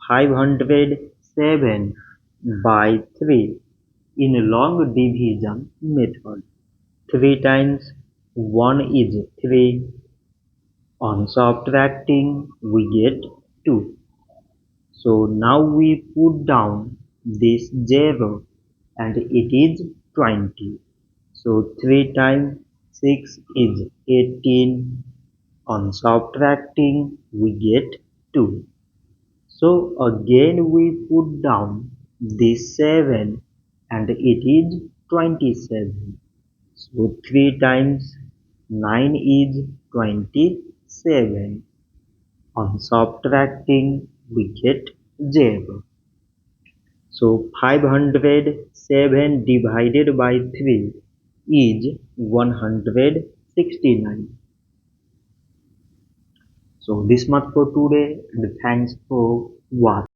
507 by 3 in long division method. 3 times 1 is 3. On subtracting we get 2. So now we put down this 0 and it is 20. So 3 times 6 is 18. On subtracting we get 2. So again we put down this 7 and it is 27. So 3 times 9 is 27. On subtracting we get 0. So 507 divided by 3 is 169. So this much for today and thanks for watching.